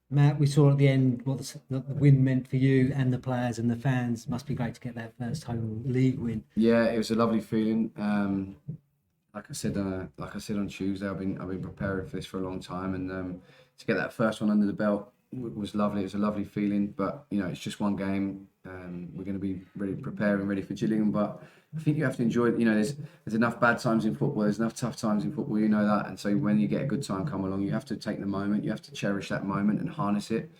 Matt, we saw at the end what the win meant for you and the players and the fans. Must be great to get that first home league win. Yeah, it was a lovely feeling. Like I said on Tuesday, I've been preparing for this for a long time, and to get that first one under the belt was lovely. It was a lovely feeling, but it's just one game. We're going to be ready, preparing, ready for Gillingham, but I think you have to enjoy it. There's enough bad times in football. There's enough tough times in football. You know that, and so when you get a good time come along, you have to take the moment. You have to cherish that moment and harness it.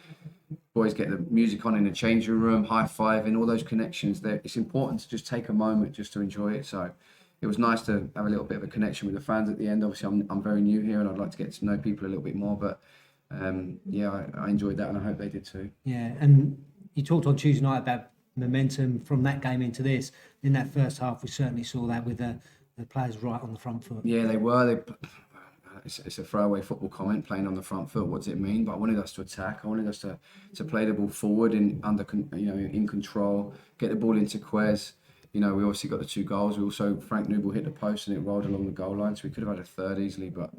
Boys get the music on in the changing room, high fiving, all those connections. There, it's important to just take a moment just to enjoy it. So it was nice to have a little bit of a connection with the fans at the end. Obviously, I'm very new here, and I'd like to get to know people a little bit more. But yeah, I enjoyed that, and I hope they did too. Yeah, and you talked on Tuesday night about momentum from that game into this. In that first half, we certainly saw that with the players right on the front foot. Yeah, they were. It's a throwaway football comment, playing on the front foot. What does it mean? But I wanted us to attack. I wanted us to play the ball forward in control, get the ball into Quez. We obviously got the 2 goals. We also, Frank Nouble hit the post and it rolled along the goal line, so we could have had a third easily, but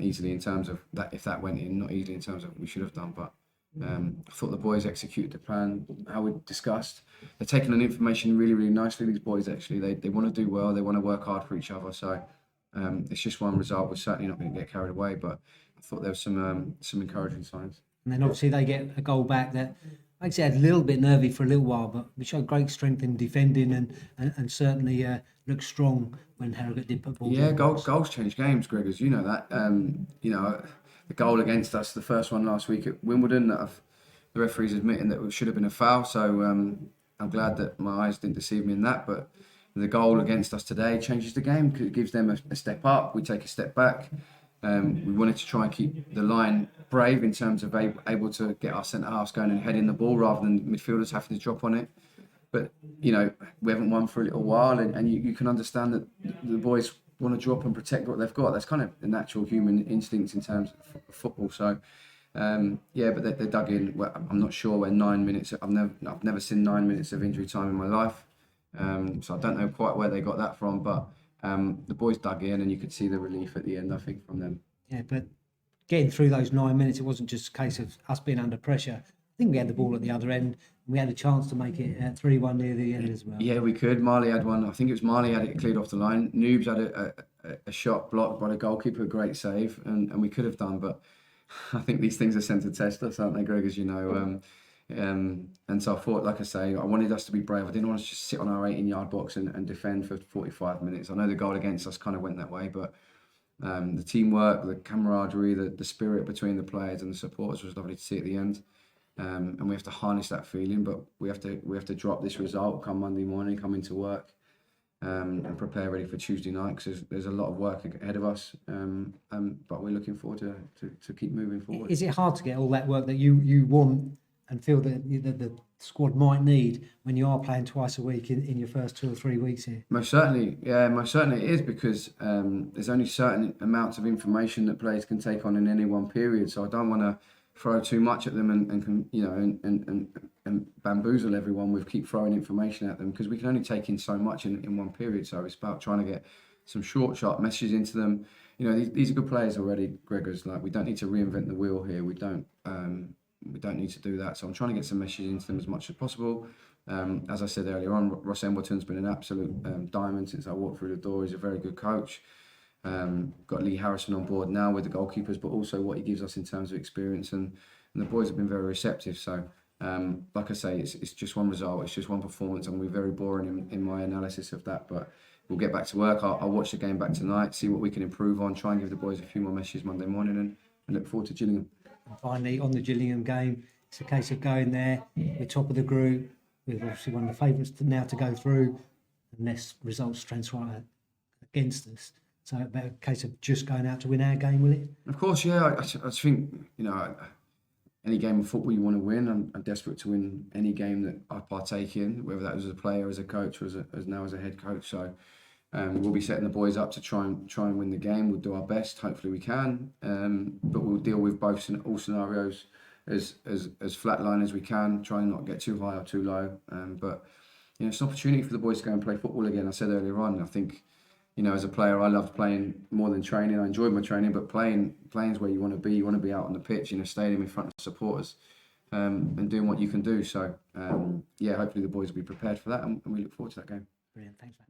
easily in terms of that, if that went in, not easily in terms of we should have done. But I thought the boys executed the plan how we discussed. They're taking on information really, really nicely. These boys actually, they want to do well. They want to work hard for each other. So it's just one result. We're certainly not going to get carried away, but I thought there was some encouraging signs. And then obviously they get a goal back that makes it a little bit nervy for a little while, but we showed great strength in defending and certainly looked strong when Harrogate did put balls. Yeah, goals change games, Greg, as you know that. The goal against us, the first one last week at Wimbledon, the referee's admitting that it should have been a foul. So I'm glad that my eyes didn't deceive me in that. But the goal against us today changes the game because it gives them a step up. We take a step back. We wanted to try and keep the line brave in terms of able to get our centre halves going and heading the ball rather than midfielders having to drop on it. But we haven't won for a little while, and you can understand that the boys want to drop and protect what they've got. That's kind of a natural human instinct in terms of football. So but they dug in. Well, I'm not sure when 9 minutes. I've never seen 9 minutes of injury time in my life, so I don't know quite where they got that from. But the boys dug in, and you could see the relief at the end, I think, from them. Yeah, but getting through those 9 minutes, it wasn't just a case of us being under pressure. I think we had the ball at the other end. We had a chance to make it 3-1 near the end as well. Yeah, we could. Marley had one. I think it was Marley had it cleared off the line. Noobs had a shot blocked by the goalkeeper, a great save, and we could have done. But I think these things are sent to test us, aren't they, Greg, as you know? And so I thought, like I say, I wanted us to be brave. I didn't want us to just sit on our 18-yard box and defend for 45 minutes. I know the goal against us kind of went that way, but the teamwork, the camaraderie, the spirit between the players and the supporters was lovely to see at the end. And we have to harness that feeling, but we have to drop this result come Monday morning, come into work, and prepare ready for Tuesday night because there's a lot of work ahead of us. But we're looking forward to keep moving forward. Is it hard to get all that work that you want and feel that the squad might need when you are playing twice a week in your first 2 or 3 weeks here? Most certainly, yeah, most certainly it is because there's only certain amounts of information that players can take on in any one period. So I don't want to throw too much at them and bamboozle everyone with keep throwing information at them because we can only take in so much in one period. So it's about trying to get some short, sharp messages into them. These are good players already, Gregors. Like, we don't need to reinvent the wheel here. We don't need to do that. So I'm trying to get some messages into them as much as possible. As I said earlier on, Ross Embleton's been an absolute diamond since I walked through the door. He's a very good coach. Got Lee Harrison on board now with the goalkeepers, but also what he gives us in terms of experience, and the boys have been very receptive. So, like I say, it's just one result, it's just one performance, and we're very boring in my analysis of that. But we'll get back to work. I'll watch the game back tonight, see what we can improve on, try and give the boys a few more messages Monday morning, and look forward to Gillingham. And finally, on the Gillingham game, it's a case of going there. We're top of the group. We're obviously one of the favourites now to go through, unless results transpire against us. So about a case of just going out to win our game, will it? Of course, yeah. I just think, any game of football you want to win. I'm desperate to win any game that I partake in, whether that was as a player, as a coach, or as now as a head coach. So we'll be setting the boys up to try and win the game. We'll do our best. Hopefully we can. But we'll deal with all scenarios as flatline as we can. Try and not get too high or too low. But it's an opportunity for the boys to go and play football again. I said earlier on, I think you know, as a player, I loved playing more than training. I enjoyed my training, but playing is where you want to be. You want to be out on the pitch in a stadium in front of supporters, and doing what you can do. So, yeah, hopefully the boys will be prepared for that, and we look forward to that game. Brilliant. Thanks, mate.